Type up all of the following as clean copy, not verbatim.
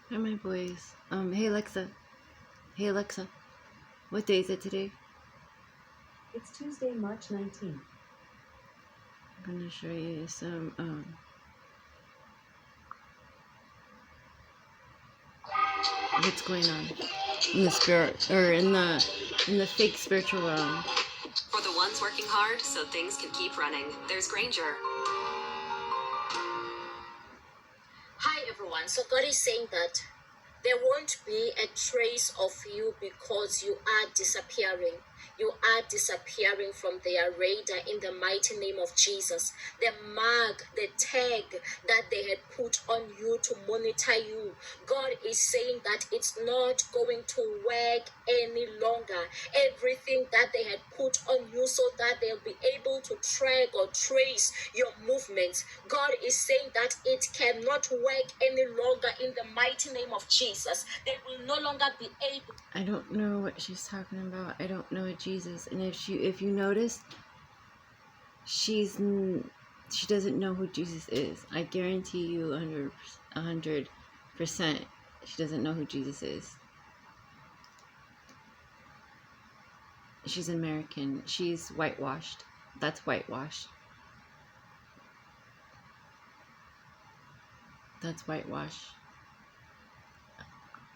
Hi, my boys. Hey Alexa. Hey Alexa. What day is it today? It's Tuesday, March 19th. I'm gonna show you some what's going on in the spirit or in the fake spiritual realm. For the ones working hard so things can keep running, there's Granger. Hi everyone. So God is saying that there won't be a trace of you because you are disappearing. You are disappearing from their radar in the mighty name of Jesus. The mark, the tag that they had put on you to monitor you, God is saying that it's not going to work any longer. Everything that they had put on you so that they'll be able to track or trace your movements, God is saying that it cannot work any longer in the mighty name of Jesus. They will no longer be able. I don't know what she's talking about. I don't know Jesus. And if you notice, she doesn't know who Jesus is. I guarantee you 100%. She doesn't know who Jesus is. She's American. She's whitewashed. That's whitewashed. That's whitewash.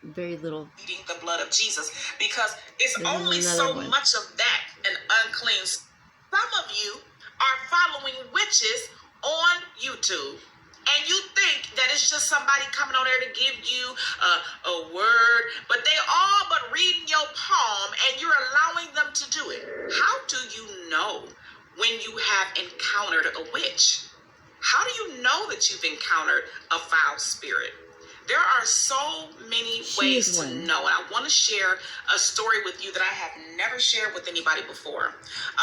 Very little. Eating the blood of Jesus, because it's only so much of that and unclean. Some of you are following witches on YouTube, and you think that it's just somebody coming on there to give you a word, but they all but reading your palm, and you're allowing them to do it. How do you know when you have encountered a witch? How do you know that you've encountered a foul spirit? There are so many ways to know, and I want to share a story with you that I have never shared with anybody before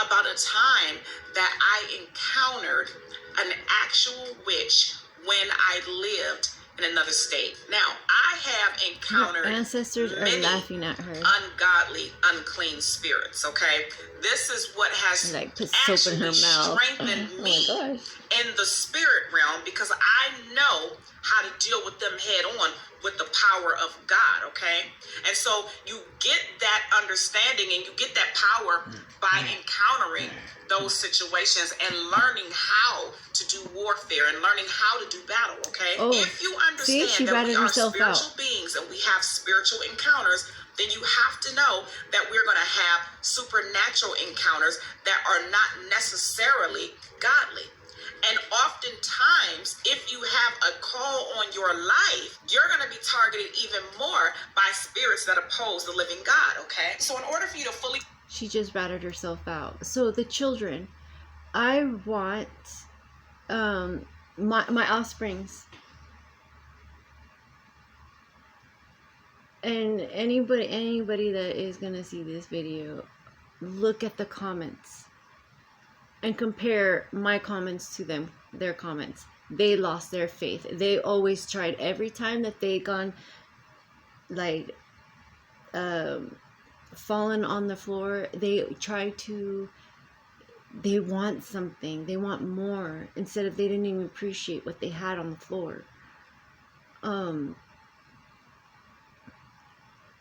about a time that I encountered an actual witch when I lived in another state. Now, I have encountered her ancestors are laughing at her. Ungodly, unclean spirits, okay? This is what has actually strengthened me in the spirit realm, because I know how to deal with them head on with the power of God, okay? And so you get that understanding and you get that power by encountering those situations and learning how to do warfare and learning how to do battle, okay? If you understand that we are spiritual beings and we have spiritual encounters, then you have to know that we're going to have supernatural encounters that are not necessarily godly. And oftentimes, if you have a call on your life, you're going to be targeted even more by spirits that oppose the living God, okay? So in order for you to fully... She just ratted herself out. So the children, I want my offsprings. And anybody that is going to see this video, look at the comments. And compare my comments to their comments. They lost their faith. They always tried. Every time that they gone, like, fallen on the floor, they try to, they want something. They want more. Instead of, they didn't even appreciate what they had on the floor.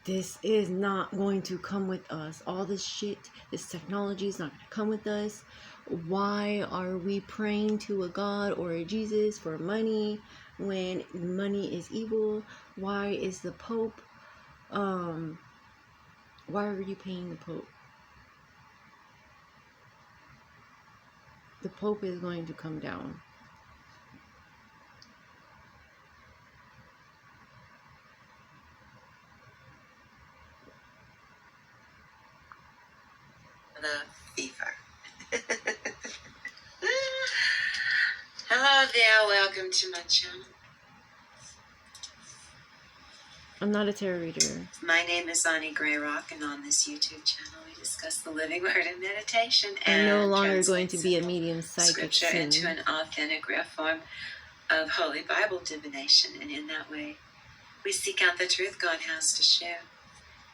This is not going to come with us. All this shit, this technology is not going to come with us. Why are we praying to a God or a Jesus for money when money is evil? Why is the Pope, why are you paying the Pope? The Pope is going to come down. The fever. Hello there, welcome to my channel. I'm not a tarot reader. My name is Ani Greyrock, and on this YouTube channel we discuss the living word and meditation. And I'm no longer going to be a medium psychic scripture into an authentic rare form of Holy Bible divination, and in that way we seek out the truth God has to share.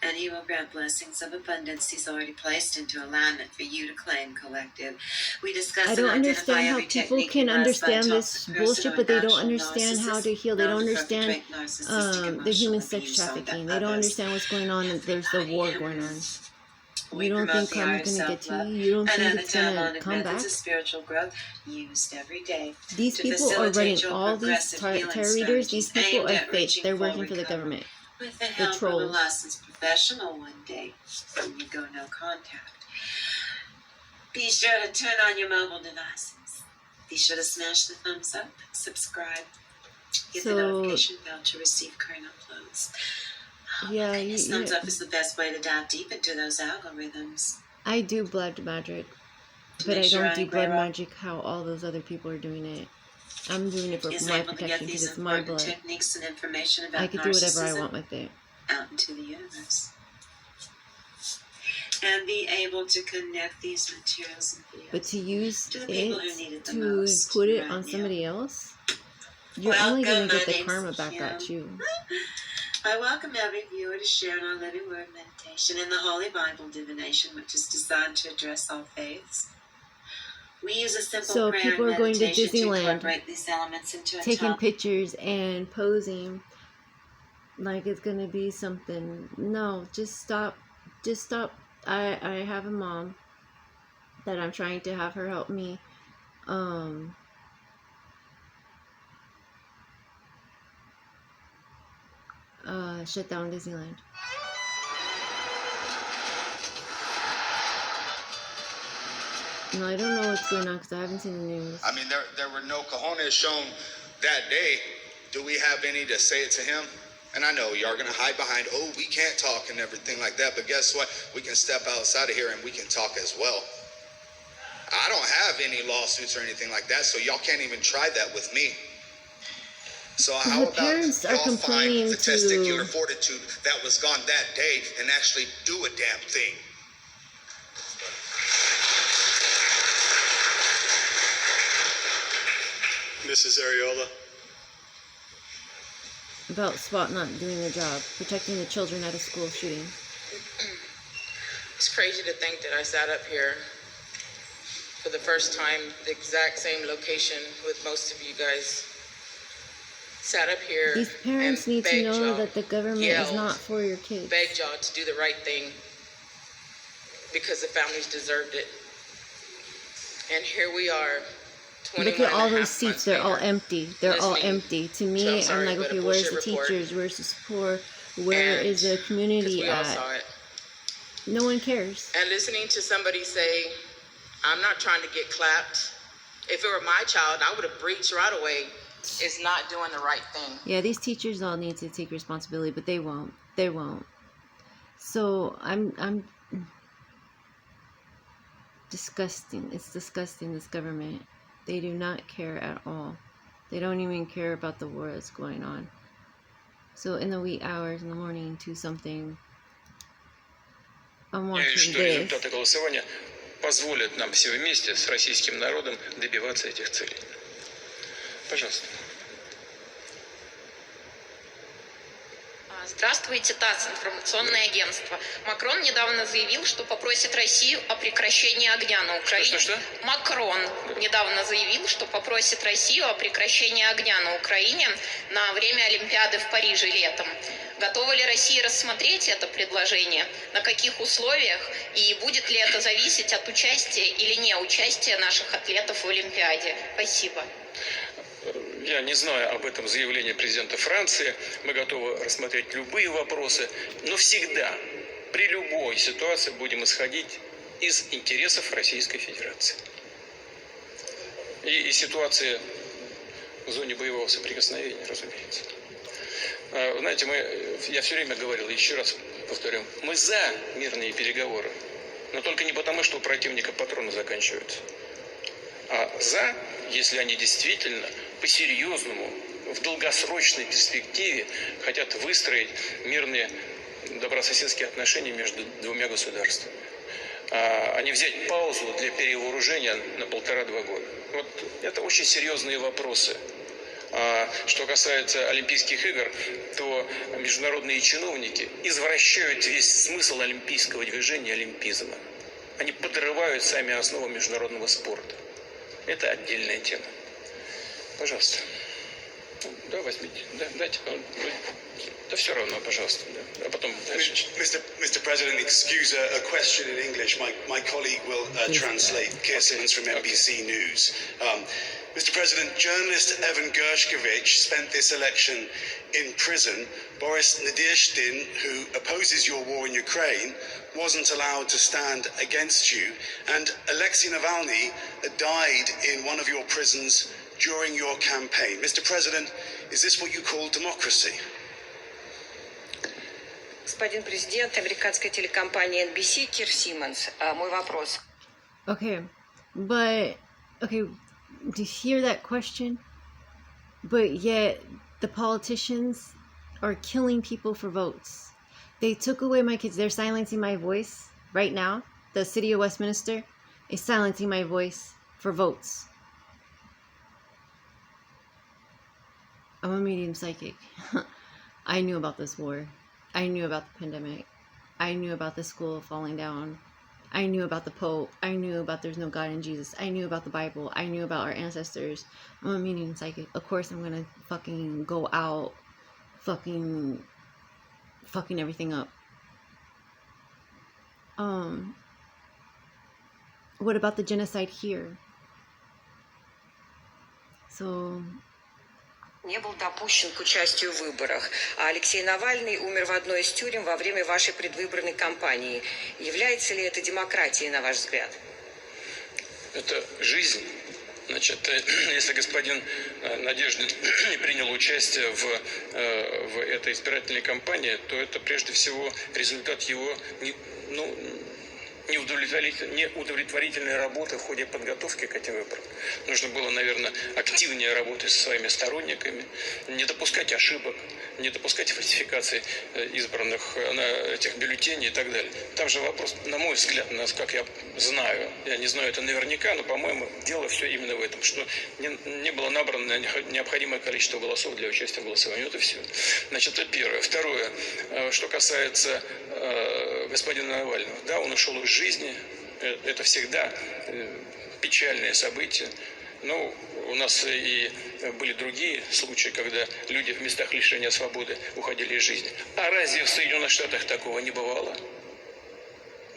and he will grant blessings of abundance he's already placed into alignment for you to claim, collective. We discuss I don't and identify understand how every people technique can utilized by a understand this toxic bullshit, person or but they an don't actual understand how narcissist to heal. They known don't to understand perpetrate narcissistic the emotional human sex abuse on trafficking. They don't others. understand what's going on, and there's the war going on. We You don't promote think the art karma's of gonna get to self-love you? You don't and think other it's gonna time-honored come methods back? of spiritual growth used every day These to people are running facilitate your all these progressive healing tarot readers. These strategies people aimed are at fake. reaching They're full working for the recovery government. with the The help of a trolls. licensed professional one day when you go no contact. Be sure to turn on your mobile devices. Be sure to smash the thumbs up, subscribe, hit the notification bell to receive current uploads. Oh, yeah, thumbs up is the best way to dive deep into those algorithms. I do blood magic, but I don't do blood magic how all those other people are doing it. I'm doing it for my protection because it's my blood. Techniques and information about I can do whatever I want with it. Out into the universe. And be able to connect these materials and videos. But to use to the people who need it the to most put it right on now. somebody else, you're only going to get the karma back at you. I welcome every viewer to share in our Living Word meditation in the Holy Bible divination, which is designed to address all faiths. We use a simple prayer people and are going to meditation Disneyland, incorporate these elements into a taking top. pictures and posing like it's going to be something. No, just stop. Just stop. I have a mom that I'm trying to have her help me shut down Disneyland. No, I don't know what's going on because I haven't seen the news. I mean, there were no cojones shown that day. Do we have any to say it to him? And I know y'all gonna hide behind, oh, we can't talk and everything like that, but guess what? We can step outside of here and we can talk as well. I don't have any lawsuits or anything like that, so y'all can't even try that with me. So how about y'all find the testicular fortitude that was gone that day and actually do a damn thing? Mrs. Ariola. About SWAT not doing their job, protecting the children at a school shooting. It's crazy to think that I sat up here for the first time, the exact same location with most of you guys. Sat up here. These parents need to know that the government is not for your kids. Begged y'all to do the right thing because the families deserved it. And here we are. Look at all those seats, they're all empty. They're all empty. To me, I'm like, okay, where's the teachers? Where's the support? Where is the community at? No one cares. And listening to somebody say, I'm not trying to get clapped. If it were my child, I would have breached right away. It's not doing the right thing. Yeah, these teachers all need to take responsibility, but they won't. They won't. So I'm disgusting. It's disgusting, this government. They do not care at all. They don't even care about the war that's going on. So in the wee hours in the morning to something, I'm watching this. Результаты голосования позволят нам все вместе с российским народом добиваться этих целей. Пожалуйста. Здравствуйте, ТАСС, информационное агентство. Макрон недавно заявил, что попросит Россию о прекращении огня на Украине. Что? Макрон недавно заявил, что попросит Россию о прекращении огня на Украине на время Олимпиады в Париже летом. Готова ли Россия рассмотреть это предложение? На каких условиях? И будет ли это зависеть от участия или неучастия наших атлетов в Олимпиаде? Спасибо. Я не знаю об этом заявлении президента Франции. Мы готовы рассмотреть любые вопросы, но всегда, при любой ситуации будем исходить из интересов Российской Федерации. И ситуации в зоне боевого соприкосновения, разумеется. Знаете, я все время говорил, еще раз повторю, мы за мирные переговоры, но только не потому, что у противника патроны заканчиваются, а за, если они действительно по-серьезному, в долгосрочной перспективе хотят выстроить мирные добрососедские отношения между двумя государствами. А не взять паузу для перевооружения на 1,5-2 года. Вот это очень серьезные вопросы. А что касается Олимпийских игр, то международные чиновники извращают весь смысл олимпийского движения, олимпизма. Они подрывают сами основы международного спорта. Это отдельная тема. Пожалуйста. Да, возьмите. Да, дайте. Да все равно, пожалуйста. Да. А потом дальше. Mr. President, excuse a question in English. My colleague will translate. Kirstens from NBC News. Mr. President, journalist Evan Gershkovich spent this election in prison. Boris Nadezhdin, who opposes your war in Ukraine, wasn't allowed to stand against you. And Alexei Navalny died in one of your prisons during your campaign. Mr. President, is this what you call democracy? Господин президент, американская телекомпания NBC, Кир Симмонс. Мой вопрос. Okay, but, okay, to hear that question, but yet the politicians are killing people for votes. They took away my kids. They're silencing my voice right now. The city of Westminster is silencing my voice for votes. I'm a medium psychic. I knew about this war. I knew about the pandemic. I knew about the school falling down. I knew about the Pope. I knew about there's no God in Jesus. I knew about the Bible. I knew about our ancestors. I'm a medium psychic. Of course I'm gonna fucking go out fucking everything up. What about the genocide here? So Не был допущен к участию в выборах, а Алексей Навальный умер в одной из тюрем во время вашей предвыборной кампании. Является ли это демократией, на ваш взгляд? Это жизнь. Значит, если господин Надеждин не принял участие в этой избирательной кампании, то это прежде всего результат его неудовлетворительной работы в ходе подготовки к этим выборам. Нужно было, наверное, активнее работать со своими сторонниками, не допускать ошибок, не допускать фальсификаций избранных этих бюллетеней и так далее. Там же вопрос, на мой взгляд, как я знаю, я не знаю это наверняка, но, по-моему, дело все именно в этом, что не было набрано необходимое количество голосов для участия в голосовании. Это все. Значит, это первое. Второе, что касается господина Навального. Да, он ушел из жизни. Это всегда печальное событие. Но у нас и были другие случаи, когда люди в местах лишения свободы уходили из жизни. А разве в Соединенных Штатах такого не бывало?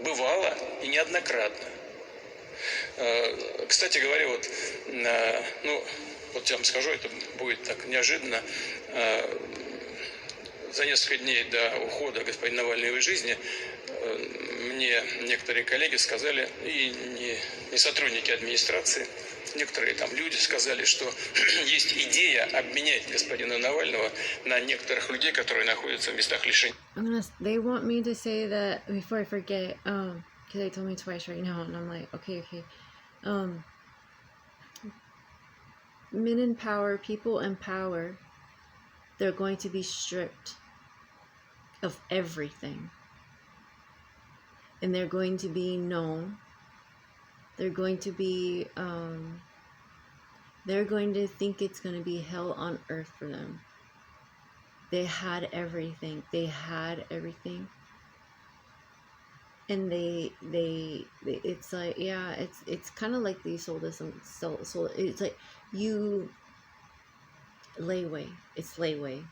Бывало и неоднократно. Кстати говоря, вот я вам скажу, это будет так неожиданно. За несколько дней до ухода господина Навального из жизни мне некоторые коллеги сказали, и не сотрудники администрации, некоторые там люди сказали, что есть идея обменять господина Навального на некоторых людей, которые находятся в местах лишения. They want me to say that before I forget, because they told me twice right now, and I'm like, okay. Men in power, people in power, they're going to be stripped of everything. And they're going to be known. They're going to be, they're going to think it's going to be hell on earth for them. They had everything. And it's like, yeah, it's kind of like they sold us some, it's like, you, layaway. It's layaway.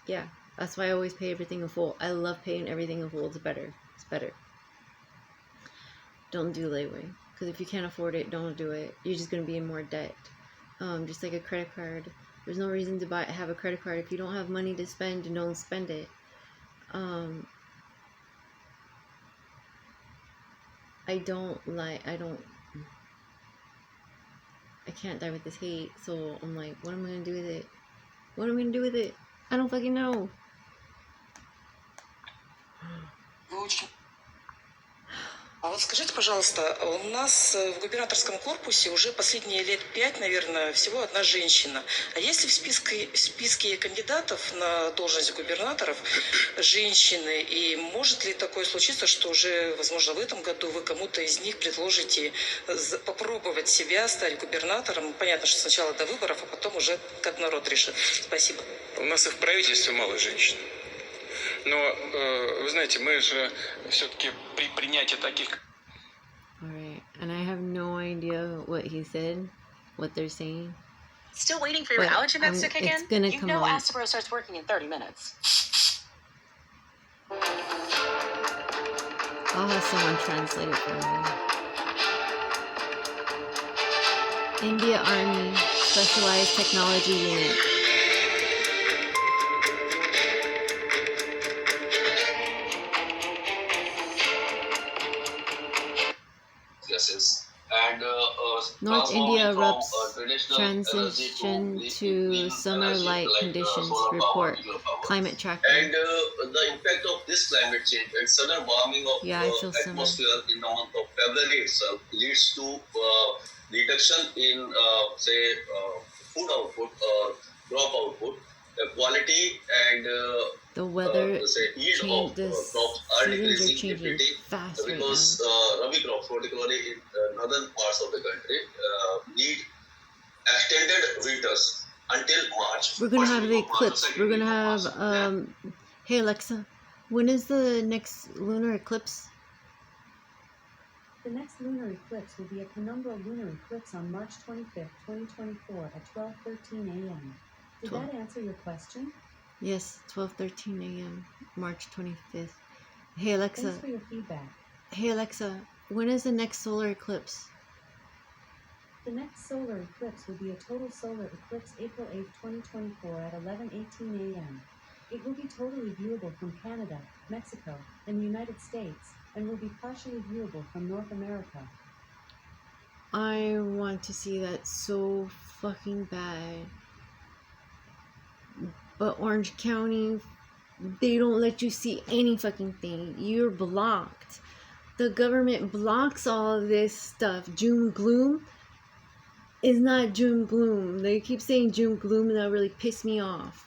Yeah, that's why I always pay everything in full. I love paying everything in full. It's better. Don't do layaway. Because if you can't afford it, don't do it. You're just going to be in more debt. Just like a credit card. There's no reason to have a credit card. If you don't have money to spend, don't spend it. I can't die with this hate, so I'm like, what am I gonna do with it? I don't fucking know. А вот скажите, пожалуйста, у нас в губернаторском корпусе уже последние лет 5, наверное, всего одна женщина. А есть ли в списке кандидатов на должность губернаторов женщины? И может ли такое случиться, что уже, возможно, в этом году вы кому-то из них предложите попробовать себя, стать губернатором? Понятно, что сначала до выборов, а потом уже как народ решит. Спасибо. У нас и в правительстве мало женщин. Но, вы знаете, мы же все-таки при принятии таких... Alright, and I have no idea what he said, what they're saying. Still waiting for your allergy meds to kick in? It's gonna You come know out. Astapro starts working in 30 minutes. I'll have someone translate it for me. India Army Specialized Technology Unit. And North India from erupts traditional transition energy to clean summer-like energy conditions. solar power, Report. nuclear power. Climate tracker. And the impact of this climate change and sudden warming of Yeah, I feel summer. atmosphere in the month of February itself leads to reduction in food output or crop output, quality and the weather yield change. The of crops are seasons are decreasing changing fast right now. because rabi crops, particularly in northern parts of the country, need extended winters until March. We're gonna have the eclipse. We're gonna have hey Alexa, when is the next lunar eclipse? The next lunar eclipse will be a penumbral lunar eclipse on March 25th, 2024 at 12:13 a.m. Did that answer your question? Yes, 12:13 a.m. March 25th. Hey Alexa. Thanks for your feedback. Hey Alexa, when is the next solar eclipse? The next solar eclipse will be a total solar eclipse April 8th, 2024 at 11:18 a.m. It will be totally viewable from Canada, Mexico, and the United States, and will be partially viewable from North America. I want to see that so fucking bad. But Orange County, they don't let you see any fucking thing. You're blocked. The government blocks all of this stuff. Doom gloom is not doom gloom. They keep saying doom gloom and that really pissed me off.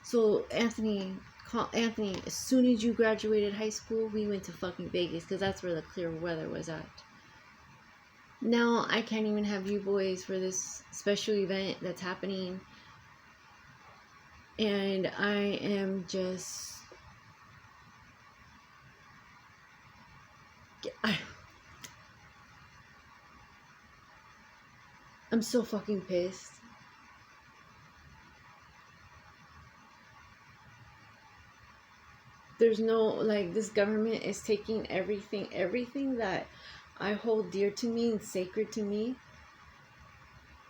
So Anthony, as soon as you graduated high school, we went to fucking Vegas because that's where the clear weather was at. Now I can't even have you boys for this special event that's happening. And I am just... I'm so fucking pissed. There's no, like, this government is taking everything that I hold dear to me and sacred to me.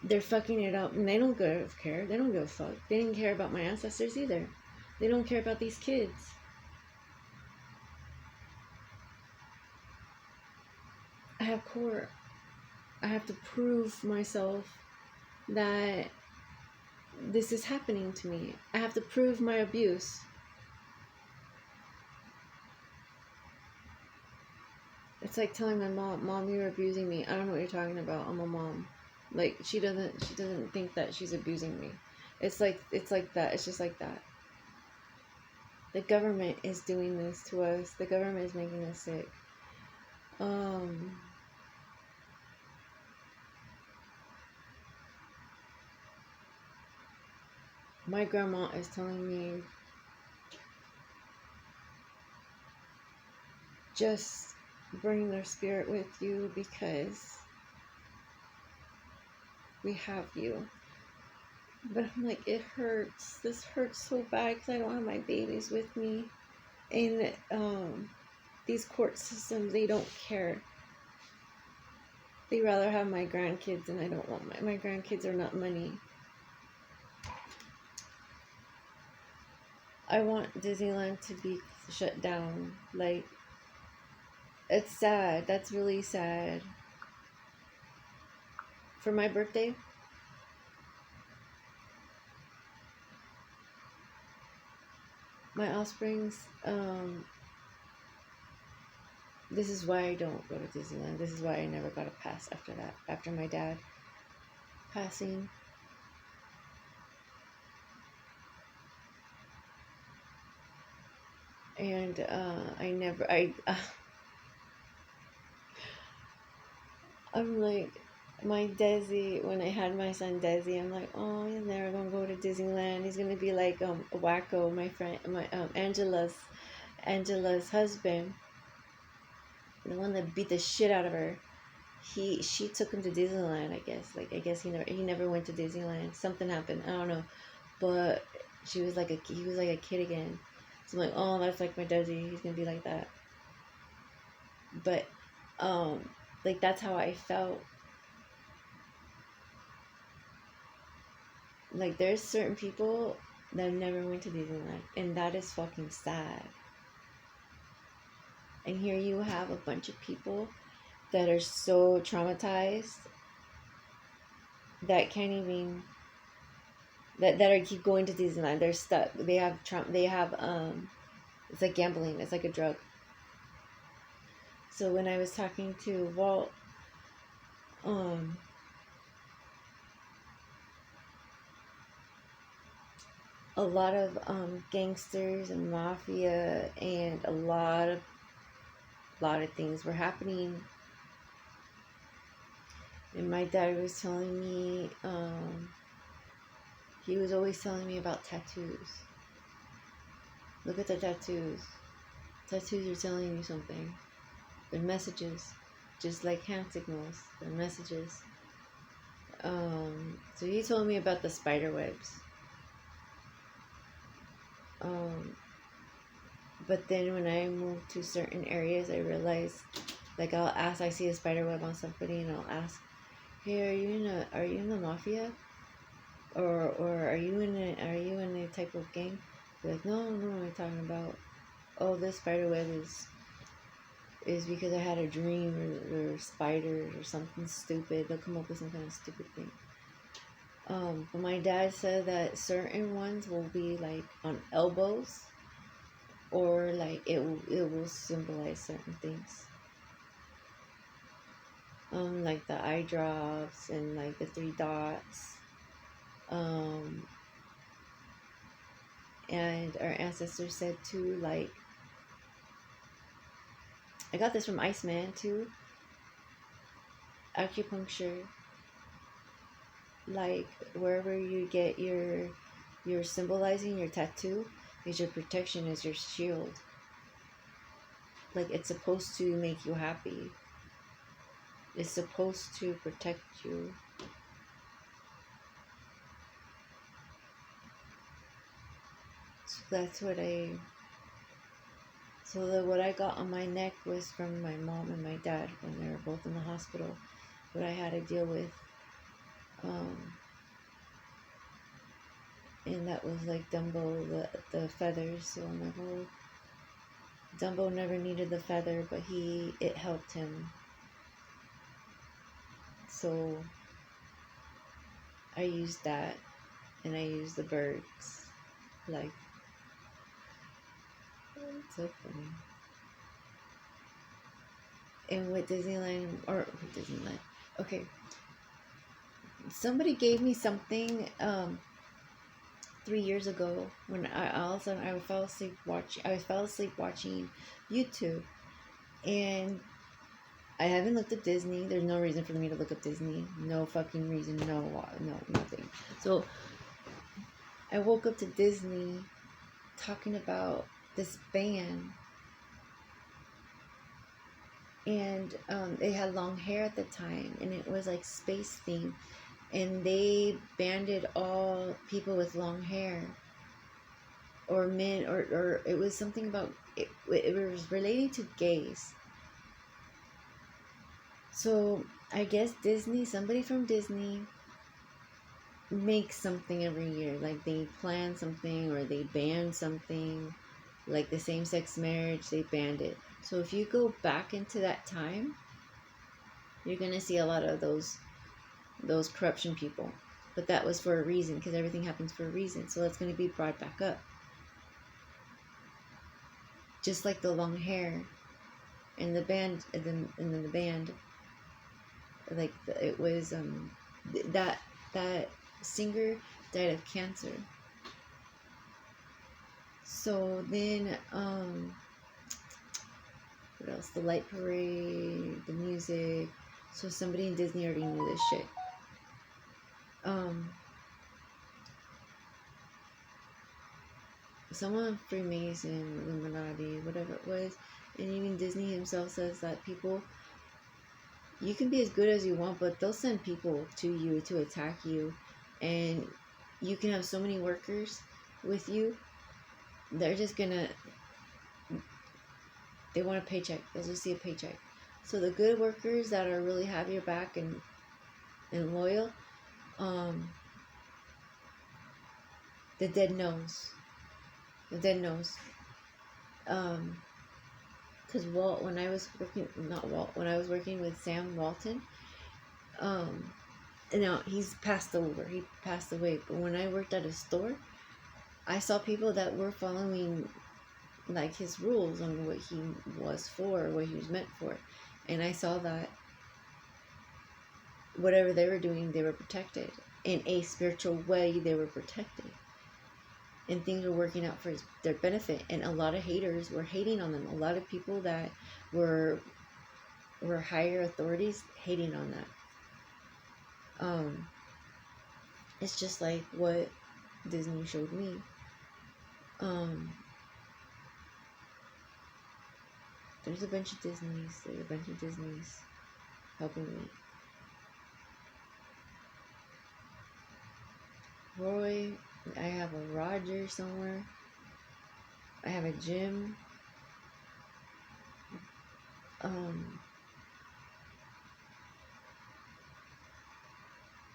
They're fucking it up, and they don't care. They don't give a fuck. They didn't care about my ancestors either. They don't care about these kids. I have court. I have to prove myself that this is happening to me. I have to prove my abuse. It's like telling my mom, you're abusing me. I don't know what you're talking about. I'm a mom. Like, she doesn't think that she's abusing me. It's like that. It's just like that. The government is doing this to us. The government is making us sick. My grandma is telling me, just bring their spirit with you because we have you. But I'm like, it hurts. This hurts so bad because I don't have my babies with me. And these court systems, they don't care. They rather have my grandkids, and I don't want my grandkids are not money. I want Disneyland to be shut down. Like, it's sad. That's really sad. For my birthday, my offsprings, This is why I don't go to Disneyland. This is why I never got a pass after that. After my dad passing. And I'm like, my Desi, when I had my son Desi, I'm like, oh, he's never gonna go to Disneyland. He's gonna be like Wacko, my friend, my Angela's husband, the one that beat the shit out of her. She took him to Disneyland, I guess. Like, I guess he never went to Disneyland. Something happened, I don't know, but he was like a kid again. So I'm like, oh, that's like my Desi. He's gonna be like that. But like, that's how I felt. Like, there's certain people that never went to Disneyland, and that is fucking sad. And here you have a bunch of people that are so traumatized that can't even that are keep going to Disneyland. They're stuck. They have it's like gambling. It's like a drug. So when I was talking to Walt, a lot of gangsters and mafia and a lot of things were happening. And my dad was telling me, he was always telling me about tattoos. Look at the tattoos. Tattoos are telling you something. They're messages, just like hand signals. They're messages. So he told me about the spider webs. But then when I moved to certain areas, I realized, like, I see a spider web on somebody, and I'll ask, hey, are you in the mafia? Or are you in a type of gang? They're like, no, I'm talking about, oh, this spider web is because I had a dream, or spiders or something stupid. They'll come up with some kind of stupid thing. But my dad said that certain ones will be like on elbows, or like it will symbolize certain things. Like the eye drops and like the 3 dots. And our ancestors said too, like, I got this from Iceman too. Acupuncture, like wherever you get your symbolizing your tattoo, is your protection, is your shield. Like, it's supposed to make you happy. It's supposed to protect you. So that's what what I got on my neck was from my mom and my dad when they were both in the hospital. What I had to deal with. And that was like Dumbo, the feathers. So I'm like, oh, Dumbo never needed the feather, but it helped him. So I used that, and I used the birds. Like, it's so funny. And with Disneyland, okay. Somebody gave me something 3 years ago when I fell asleep watching YouTube, and I haven't looked up Disney. There's no reason for me to look up Disney. No fucking reason. No, nothing. So I woke up to Disney talking about this band, and they had long hair at the time, and it was like space theme, and they banded all people with long hair, or men, or it was something about it was relating to gays. So I guess somebody from Disney makes something every year. Like, they plan something, or they ban something, like the same-sex marriage, they banned it. So if you go back into that time, you're gonna see a lot of those corruption people. But that was for a reason, because everything happens for a reason. So it's gonna be brought back up. Just like the long hair. and the band, and then the band, like it was that singer died of cancer. So then what else? The light parade, the music. So somebody in Disney already knew this shit. Someone Freemason, Illuminati, whatever it was, and even Disney himself says that people, you can be as good as you want, but they'll send people to you to attack you, and you can have so many workers with you, they're just gonna, they want a paycheck, they'll just see a paycheck. So the good workers that are really have your back and loyal, the dead knows. The dead knows. Because Walt, when I was working, not Walt, when I was working with Sam Walton, now he's passed over, he passed away, but when I worked at a store, I saw people that were following like his rules on what he was for, what he was meant for, and I saw that whatever they were doing, they were protected. In a spiritual way, they were protected. And things were working out for their benefit. And a lot of haters were hating on them. A lot of people that were higher authorities hating on that. It's just like what Disney showed me. There's a bunch of Disneys helping me. Roy, I have a Roger somewhere. I have a Jim.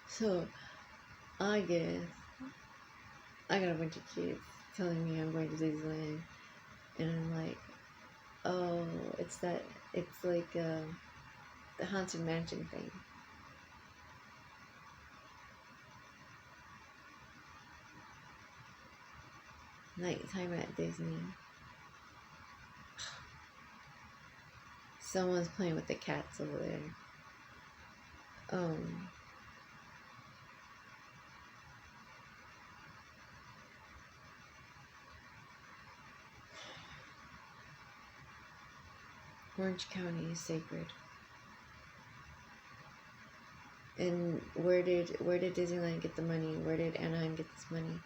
So I guess I got a bunch of kids telling me I'm going to Disneyland, and I'm like, oh, it's like the Haunted Mansion thing. Nighttime at Disney. Someone's playing with the cats over there. Orange County is sacred. And where did Disneyland get the money? Where did Anaheim get this money?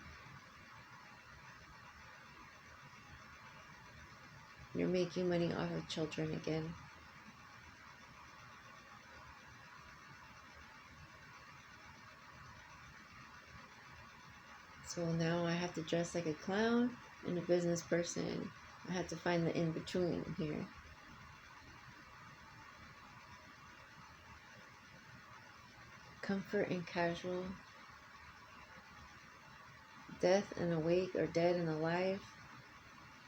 You're making money off of children again. So now I have to dress like a clown and a business person. I have to find the in-between here. Comfort and casual. Death and awake, or dead and alive.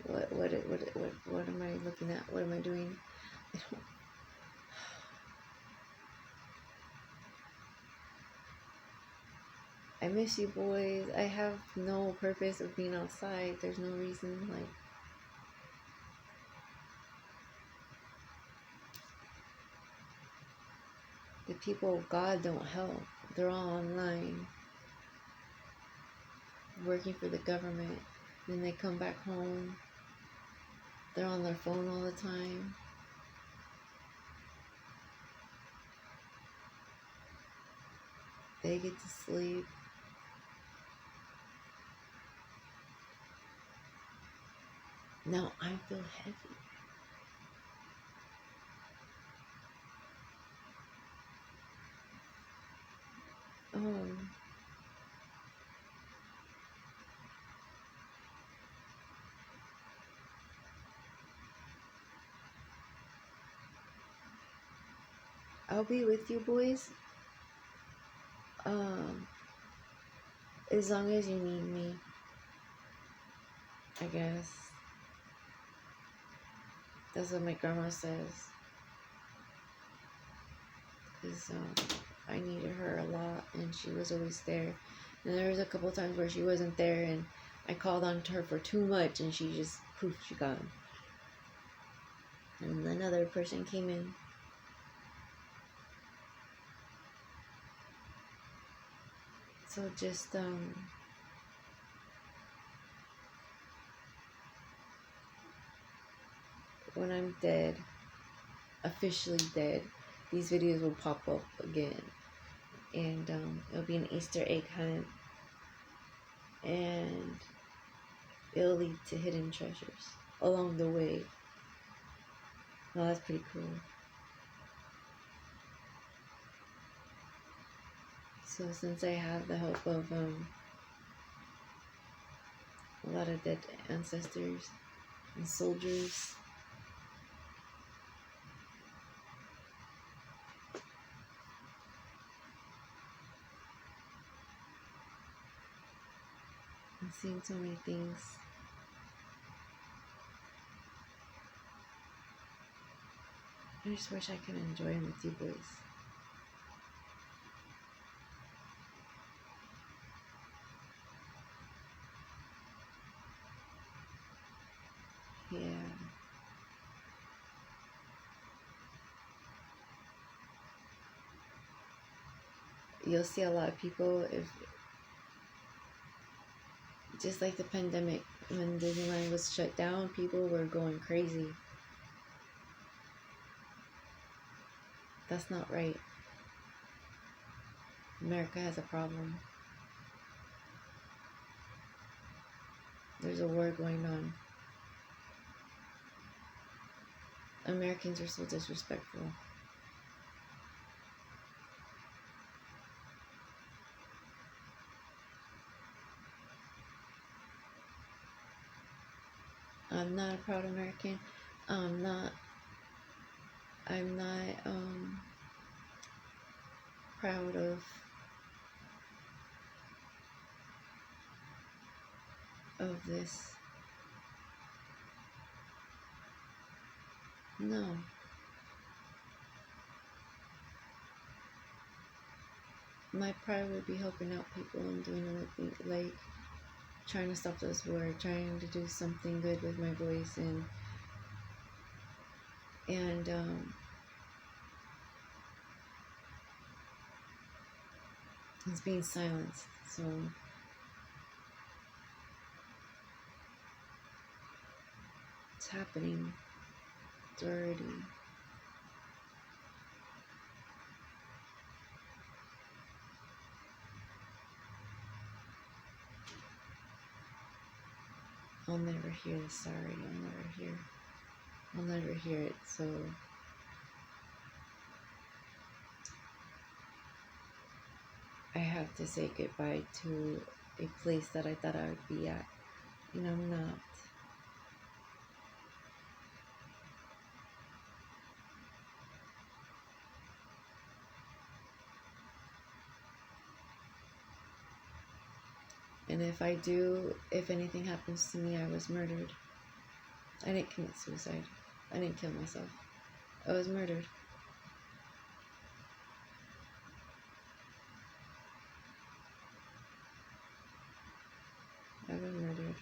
What am I looking at? What am I doing? I miss you boys. I have no purpose of being outside. There's no reason, like, the people of God don't help. They're all online, working for the government. Then they come back home. They're on their phone all the time. They get to sleep. Now I feel heavy. I'll be with you boys. As long as you need me, I guess. That's what my grandma says. Because I needed her a lot, and she was always there. And there was a couple times where she wasn't there, and I called on to her for too much, and she just, poof, she gone. And another person came in. So just when I'm dead, officially dead, these videos will pop up again, and it'll be an Easter egg hunt, and it'll lead to hidden treasures along the way. Well, that's pretty cool. So since I have the help of a lot of dead ancestors and soldiers, I'm seeing so many things. I just wish I could enjoy them with you boys. Yeah. You'll see a lot of people, if just like the pandemic, when Disneyland was shut down, people were going crazy. That's not right. America has a problem. There's a war going on. Americans are so disrespectful. I'm not a proud American. I'm not proud of this. No. My pride would be helping out people and doing other things, like trying to stop this war, trying to do something good with my voice, and it's being silenced. So it's happening. It's already. I'll never hear the sorry. I'll never hear it. So I have to say goodbye to a place that I thought I would be at, and I'm not. And if anything happens to me, I was murdered. I didn't commit suicide. I didn't kill myself. I was murdered. I was murdered.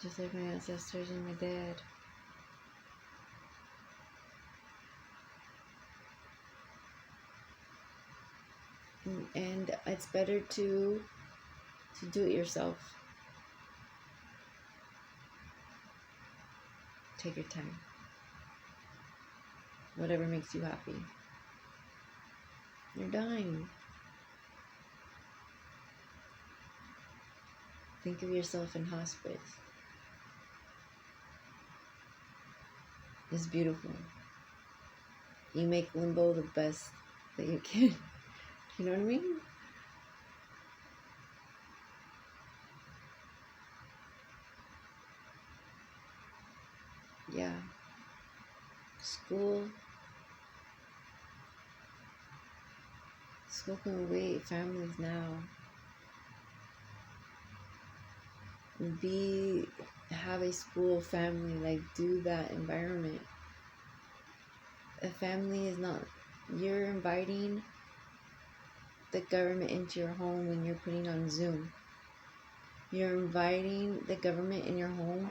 Just like my ancestors and my dad. And it's better to do it yourself. Take your time. Whatever makes you happy. You're dying. Think of yourself in hospice. It's beautiful. You make limbo the best that you can. You know what I mean? Yeah. School can wait. Families now. Have a school family, like do that environment. A family is not, you're inviting the government into your home when you're putting on Zoom. You're inviting the government in your home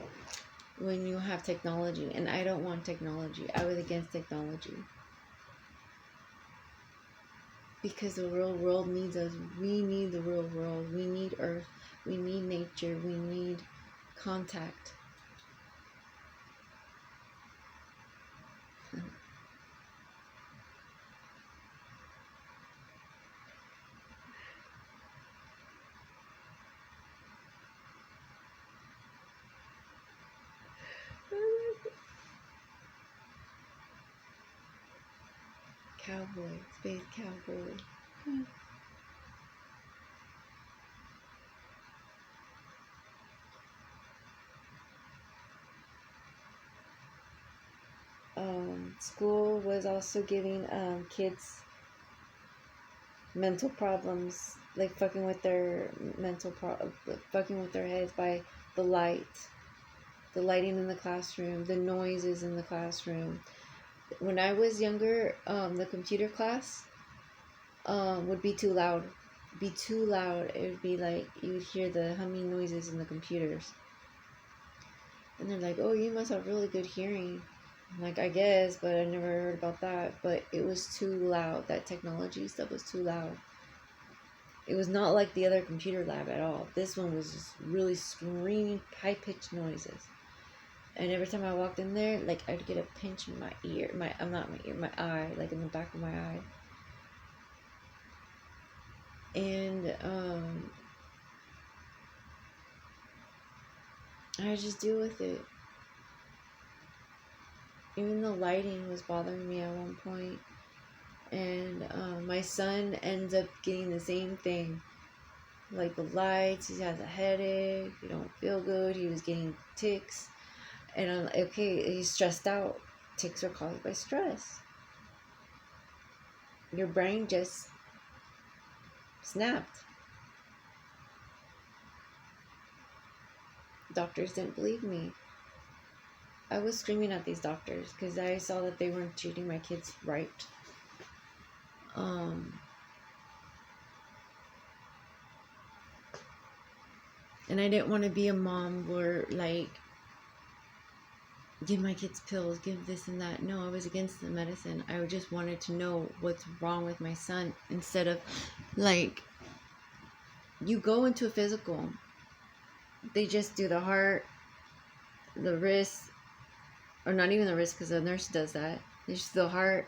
when you have technology. And I don't want technology. I was against technology. Because the real world needs us. We need the real world. We need Earth. We need nature. We need contact. Cowboy, space cowboy. School was also giving kids mental problems, like fucking with their fucking with their heads by the light, the lighting in the classroom, the noises in the classroom. When I was younger, the computer class would be too loud. Be too loud. It would be like you would hear the humming noises in the computers. And they're like, "Oh, you must have really good hearing." I'm like, I guess, but I never heard about that. But it was too loud. That technology stuff was too loud. It was not like the other computer lab at all. This one was just really screaming, high-pitched noises. And every time I walked in there, like, I'd get a pinch in my ear. My eye, like in the back of my eye. And, I just deal with it. Even the lighting was bothering me at one point. And my son ends up getting the same thing. Like the lights, he has a headache, he don't feel good, he was getting tics. And I'm like, okay, he's stressed out. Tics are caused by stress. Your brain just snapped. Doctors didn't believe me. I was screaming at these doctors because I saw that they weren't treating my kids right. And I didn't want to be a mom where, like, give my kids pills, give this and that. No, I was against the medicine. I just wanted to know what's wrong with my son. Instead of, like, you go into a physical, they just do the heart, the wrist, or not even the wrist because the nurse does that. They just do the heart.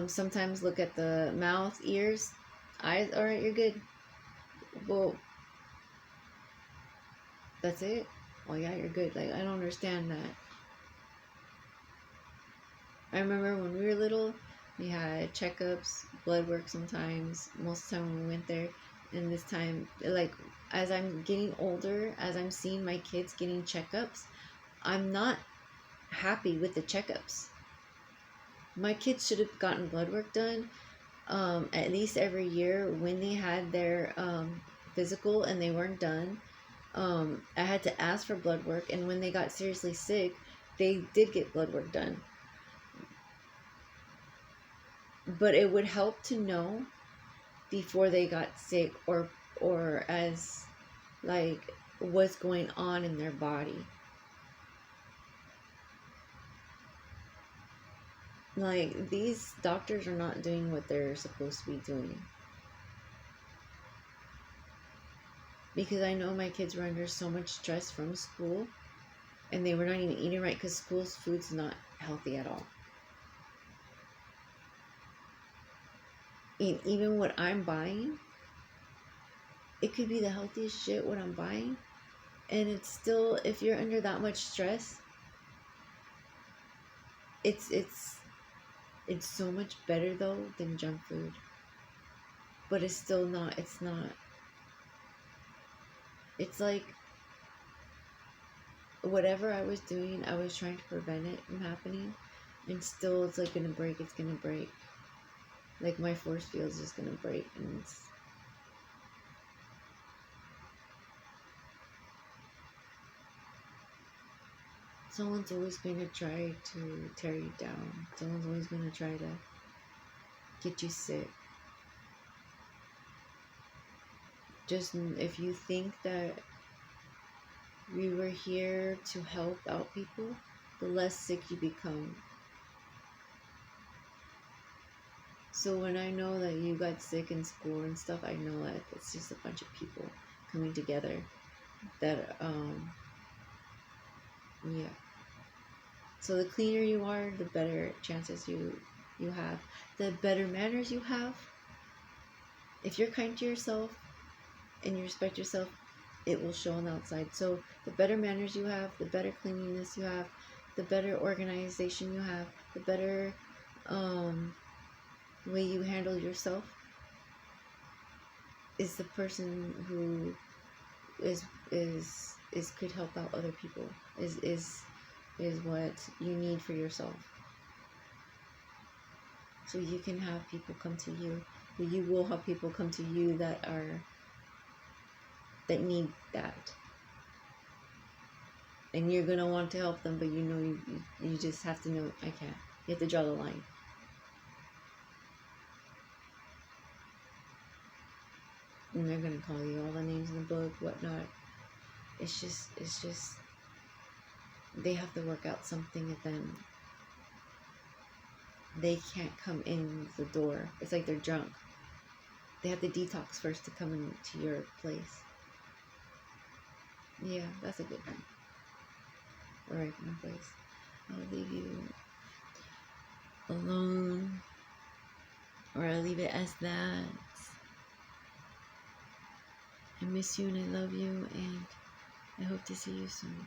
Sometimes look at the mouth, ears, eyes. All right, you're good. Well, that's it. Oh yeah, you're good. Like, I don't understand that. I remember when we were little, we had checkups, blood work sometimes, most of the time when we went there. And this time, like, as I'm getting older, as I'm seeing my kids getting checkups, I'm not happy with the checkups. My kids should have gotten blood work done at least every year when they had their physical and they weren't done. I had to ask for blood work, and when they got seriously sick, they did get blood work done. But it would help to know before they got sick, or as, like, what's going on in their body. Like, these doctors are not doing what they're supposed to be doing. Because I know my kids were under so much stress from school, and they were not even eating right because school's food's not healthy at all. And even what I'm buying, it could be the healthiest shit what I'm buying, and it's still, if you're under that much stress, it's so much better though than junk food. But it's still not, it's like, whatever I was doing, I was trying to prevent it from happening, and still it's like gonna break. It's gonna break. Like, my force field is just gonna break, and someone's always going to try to tear you down. Someone's always going to try to get you sick. just if you think that we were here to help out people, the less sick you become. So when I know that you got sick in school and stuff, I know that it's just a bunch of people coming together that, yeah. So the cleaner you are, the better chances you have. The better manners you have. If you're kind to yourself and you respect yourself, it will show on the outside. So the better manners you have, the better cleanliness you have, the better organization you have, the better way you handle yourself, is the person who could help out other people. Is what you need for yourself. So you can have people come to you. But you will have people come to you that need that. And you're gonna want to help them, but you know you just have to know, I can't. You have to draw the line. And they're gonna call you all the names in the book, whatnot. It's just they have to work out something, and then they can't come in the door. It's like they're drunk. They have to detox first to come into your place. Yeah, that's a good one. Alright, my place. I'll leave you alone, or I'll leave it as that. I miss you and I love you, and I hope to see you soon.